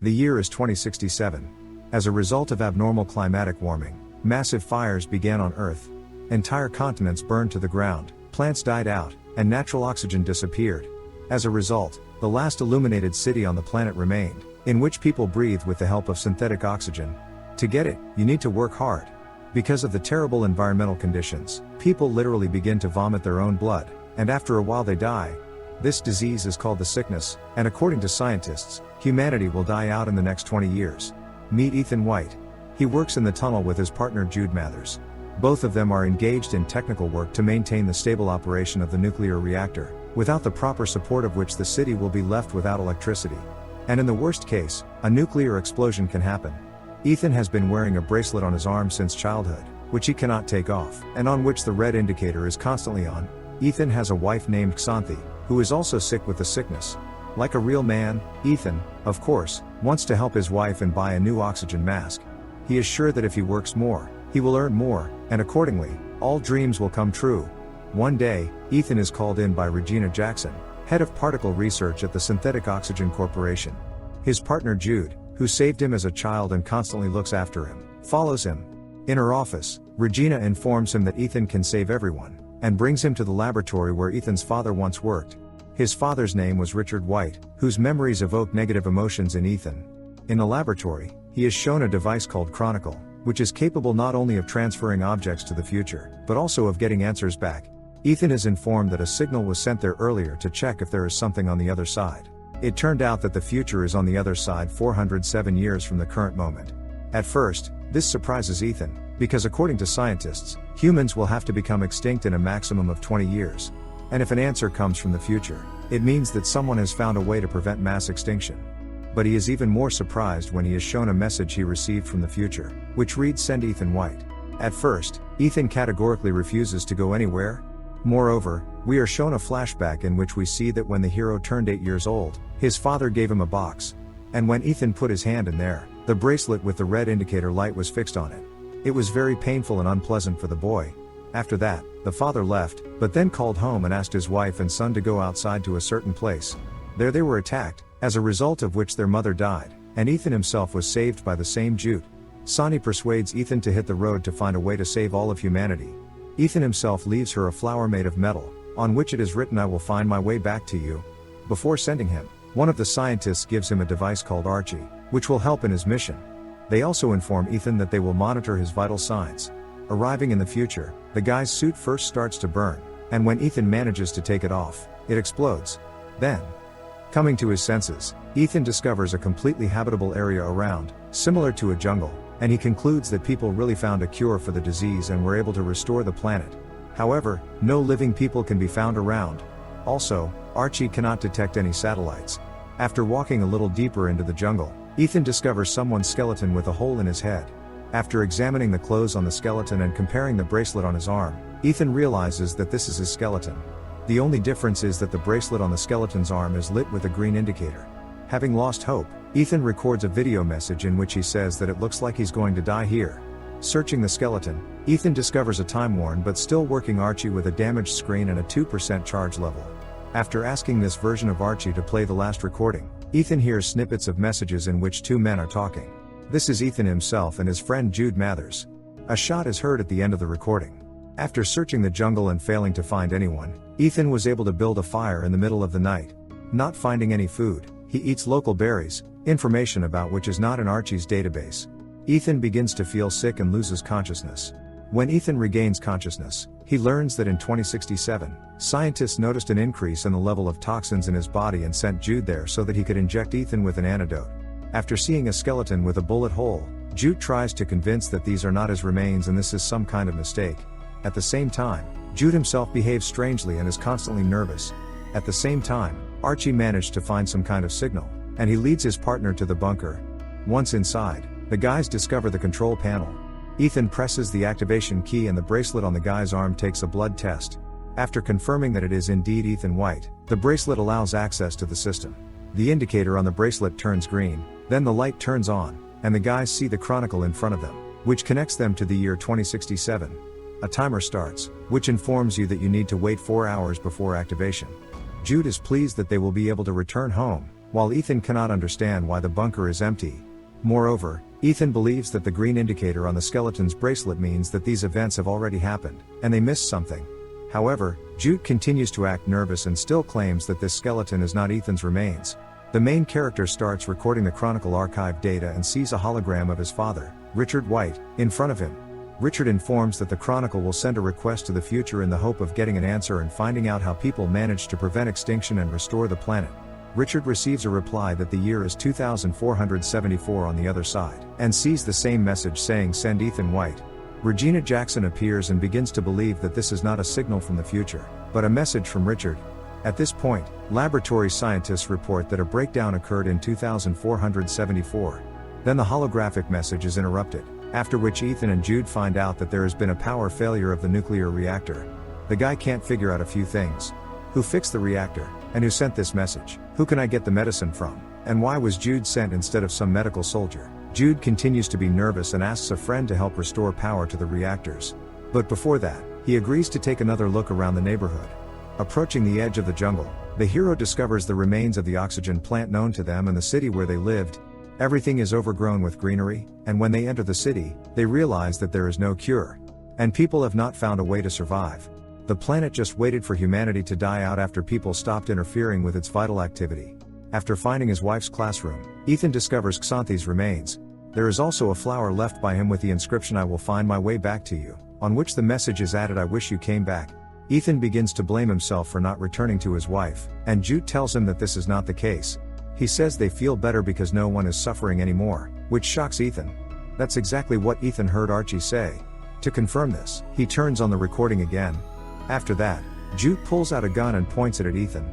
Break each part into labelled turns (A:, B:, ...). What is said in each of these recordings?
A: The year is 2067. As a result of abnormal climatic warming, massive fires began on Earth. Entire continents burned to the ground, plants died out, and natural oxygen disappeared. As a result, the last illuminated city on the planet remained, in which people breathe with the help of synthetic oxygen. To get it, you need to work hard. Because of the terrible environmental conditions, people literally begin to vomit their own blood, and after a while they die. This disease is called the sickness, and according to scientists, humanity will die out in the next 20 years. Meet Ethan White. He works in the tunnel with his partner Jude Mathers. Both of them are engaged in technical work to maintain the stable operation of the nuclear reactor, without the proper support of which the city will be left without electricity. And in the worst case, a nuclear explosion can happen. Ethan has been wearing a bracelet on his arm since childhood, which he cannot take off, and on which the red indicator is constantly on. Ethan has a wife named Xanthi, who is also sick with the sickness. Like a real man, Ethan, of course, wants to help his wife and buy a new oxygen mask. He is sure that if he works more, he will earn more, and accordingly, all dreams will come true. One day, Ethan is called in by Regina Jackson, head of particle research at the Synthetic Oxygen Corporation. His partner Jude, who saved him as a child and constantly looks after him, follows him. In her office, Regina informs him that Ethan can save everyone, and brings him to the laboratory where Ethan's father once worked. His father's name was Richard White, whose memories evoke negative emotions in Ethan. In the laboratory, he is shown a device called Chronicle, which is capable not only of transferring objects to the future, but also of getting answers back. Ethan is informed that a signal was sent there earlier to check if there is something on the other side. It turned out that the future is on the other side 407 years from the current moment. At first, this surprises Ethan, because according to scientists, humans will have to become extinct in a maximum of 20 years. And if an answer comes from the future, it means that someone has found a way to prevent mass extinction. But he is even more surprised when he is shown a message he received from the future, which reads "Send Ethan White." At first, Ethan categorically refuses to go anywhere. Moreover, we are shown a flashback in which we see that when the hero turned 8 years old, his father gave him a box. And when Ethan put his hand in there, the bracelet with the red indicator light was fixed on it. It was very painful and unpleasant for the boy. After that, the father left, but then called home and asked his wife and son to go outside to a certain place. There they were attacked, as a result of which their mother died, and Ethan himself was saved by the same Jude. Sonny persuades Ethan to hit the road to find a way to save all of humanity. Ethan himself leaves her a flower made of metal, on which it is written "I will find my way back to you." Before sending him, one of the scientists gives him a device called Archie, which will help in his mission. They also inform Ethan that they will monitor his vital signs. Arriving in the future, the guy's suit first starts to burn, and when Ethan manages to take it off, it explodes. Then, coming to his senses, Ethan discovers a completely habitable area around, similar to a jungle, and he concludes that people really found a cure for the disease and were able to restore the planet. However, no living people can be found around. Also, Archie cannot detect any satellites. After walking a little deeper into the jungle, Ethan discovers someone's skeleton with a hole in his head. After examining the clothes on the skeleton and comparing the bracelet on his arm, Ethan realizes that this is his skeleton. The only difference is that the bracelet on the skeleton's arm is lit with a green indicator. Having lost hope, Ethan records a video message in which he says that it looks like he's going to die here. Searching the skeleton, Ethan discovers a time-worn but still working Archie with a damaged screen and a 2% charge level. After asking this version of Archie to play the last recording, Ethan hears snippets of messages in which two men are talking. This is Ethan himself and his friend Jude Mathers. A shot is heard at the end of the recording. After searching the jungle and failing to find anyone, Ethan was able to build a fire in the middle of the night. Not finding any food, he eats local berries, information about which is not in Archie's database. Ethan begins to feel sick and loses consciousness. When Ethan regains consciousness, he learns that in 2067, scientists noticed an increase in the level of toxins in his body and sent Jude there so that he could inject Ethan with an antidote. After seeing a skeleton with a bullet hole, Jude tries to convince that these are not his remains and this is some kind of mistake. At the same time, Jude himself behaves strangely and is constantly nervous. At the same time, Archie managed to find some kind of signal, and he leads his partner to the bunker. Once inside, the guys discover the control panel. Ethan presses the activation key and the bracelet on the guy's arm takes a blood test. After confirming that it is indeed Ethan White, the bracelet allows access to the system. The indicator on the bracelet turns green, then the light turns on, and the guys see the chronicle in front of them, which connects them to the year 2067. A timer starts, which informs you that you need to wait 4 hours before activation. Jude is pleased that they will be able to return home, while Ethan cannot understand why the bunker is empty. Moreover, Ethan believes that the green indicator on the skeleton's bracelet means that these events have already happened, and they missed something. However, Jude continues to act nervous and still claims that this skeleton is not Ethan's remains. The main character starts recording the Chronicle archive data and sees a hologram of his father, Richard White, in front of him. Richard informs that the Chronicle will send a request to the future in the hope of getting an answer and finding out how people managed to prevent extinction and restore the planet. Richard receives a reply that the year is 2474 on the other side, and sees the same message saying send Ethan White. Regina Jackson appears and begins to believe that this is not a signal from the future, but a message from Richard. At this point, laboratory scientists report that a breakdown occurred in 2474. Then the holographic message is interrupted, after which Ethan and Jude find out that there has been a power failure of the nuclear reactor. The guy can't figure out a few things. Who fixed the reactor? And who sent this message? Who can I get the medicine from? And why was Jude sent instead of some medical soldier? Jude continues to be nervous and asks a friend to help restore power to the reactors. But before that, he agrees to take another look around the neighborhood. Approaching the edge of the jungle, the hero discovers the remains of the oxygen plant known to them and the city where they lived. Everything is overgrown with greenery, and when they enter the city, they realize that there is no cure. And people have not found a way to survive. The planet just waited for humanity to die out after people stopped interfering with its vital activity. After finding his wife's classroom, Ethan discovers Xanthi's remains. There is also a flower left by him with the inscription I will find my way back to you, on which the message is added I wish you came back. Ethan begins to blame himself for not returning to his wife, and Jude tells him that this is not the case. He says they feel better because no one is suffering anymore, which shocks Ethan. That's exactly what Ethan heard Archie say. To confirm this, he turns on the recording again. After that, Jude pulls out a gun and points it at Ethan.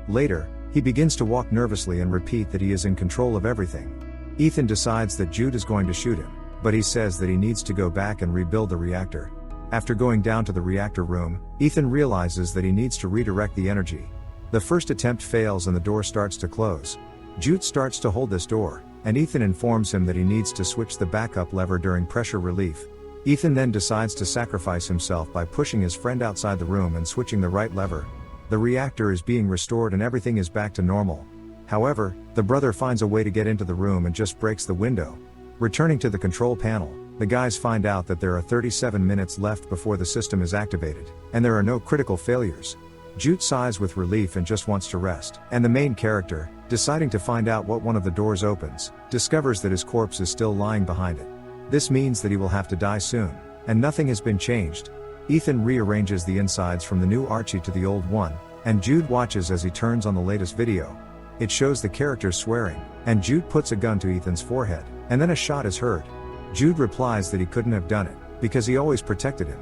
A: Later, he begins to walk nervously and repeat that he is in control of everything. Ethan decides that Jude is going to shoot him, but he says that he needs to go back and rebuild the reactor. After going down to the reactor room, Ethan realizes that he needs to redirect the energy. The first attempt fails and the door starts to close. Jude starts to hold this door, and Ethan informs him that he needs to switch the backup lever during pressure relief. Ethan then decides to sacrifice himself by pushing his friend outside the room and switching the right lever. The reactor is being restored and everything is back to normal. However, the brother finds a way to get into the room and just breaks the window. Returning to the control panel, the guys find out that there are 37 minutes left before the system is activated, and there are no critical failures. Jude sighs with relief and just wants to rest, and the main character, deciding to find out what one of the doors opens, discovers that his corpse is still lying behind it. This means that he will have to die soon, and nothing has been changed. Ethan rearranges the insides from the new Archie to the old one, and Jude watches as he turns on the latest video. It shows the characters swearing, and Jude puts a gun to Ethan's forehead, and then a shot is heard. Jude replies that he couldn't have done it, because he always protected him.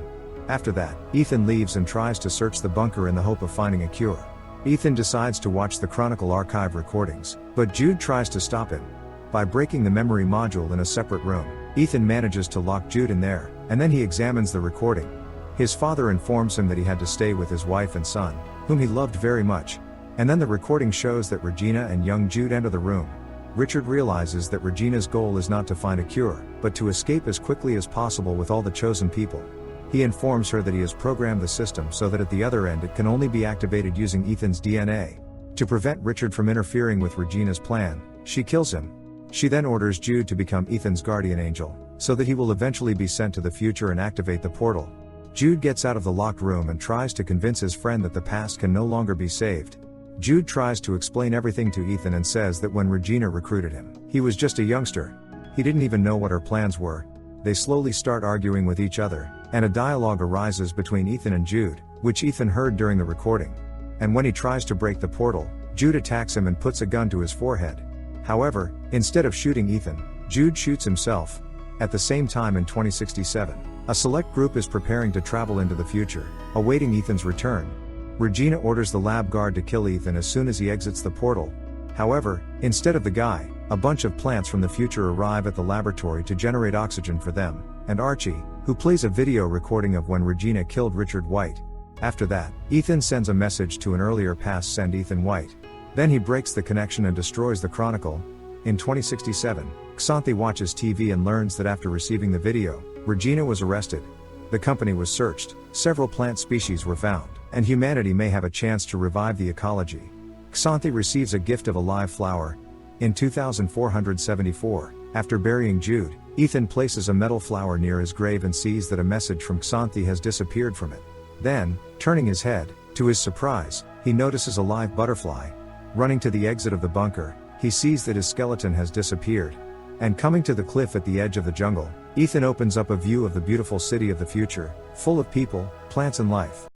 A: After that, Ethan leaves and tries to search the bunker in the hope of finding a cure. Ethan decides to watch the Chronicle archive recordings, but Jude tries to stop him. By breaking the memory module in a separate room, Ethan manages to lock Jude in there, and then he examines the recording. His father informs him that he had to stay with his wife and son, whom he loved very much. And then the recording shows that Regina and young Jude enter the room. Richard realizes that Regina's goal is not to find a cure, but to escape as quickly as possible with all the chosen people. He informs her that he has programmed the system so that at the other end it can only be activated using Ethan's DNA. To prevent Richard from interfering with Regina's plan, she kills him. She then orders Jude to become Ethan's guardian angel, so that he will eventually be sent to the future and activate the portal. Jude gets out of the locked room and tries to convince his friend that the past can no longer be saved. Jude tries to explain everything to Ethan and says that when Regina recruited him, he was just a youngster. He didn't even know what her plans were. They slowly start arguing with each other, and a dialogue arises between Ethan and Jude, which Ethan heard during the recording. And when he tries to break the portal, Jude attacks him and puts a gun to his forehead. However, instead of shooting Ethan, Jude shoots himself. At the same time in 2067, a select group is preparing to travel into the future, awaiting Ethan's return. Regina orders the lab guard to kill Ethan as soon as he exits the portal. However, instead of the guy, a bunch of plants from the future arrive at the laboratory to generate oxygen for them, and Archie, who plays a video recording of when Regina killed Richard White. After that, Ethan sends a message to an earlier past send Ethan White. Then he breaks the connection and destroys the Chronicle. In 2067, Xanthi watches TV and learns that after receiving the video, Regina was arrested. The company was searched, several plant species were found, and humanity may have a chance to revive the ecology. Xanthi receives a gift of a live flower. In 2474, after burying Jude, Ethan places a metal flower near his grave and sees that a message from Xanthi has disappeared from it. Then, turning his head, to his surprise, he notices a live butterfly. Running to the exit of the bunker, he sees that his skeleton has disappeared. And coming to the cliff at the edge of the jungle, Ethan opens up a view of the beautiful city of the future, full of people, plants and life.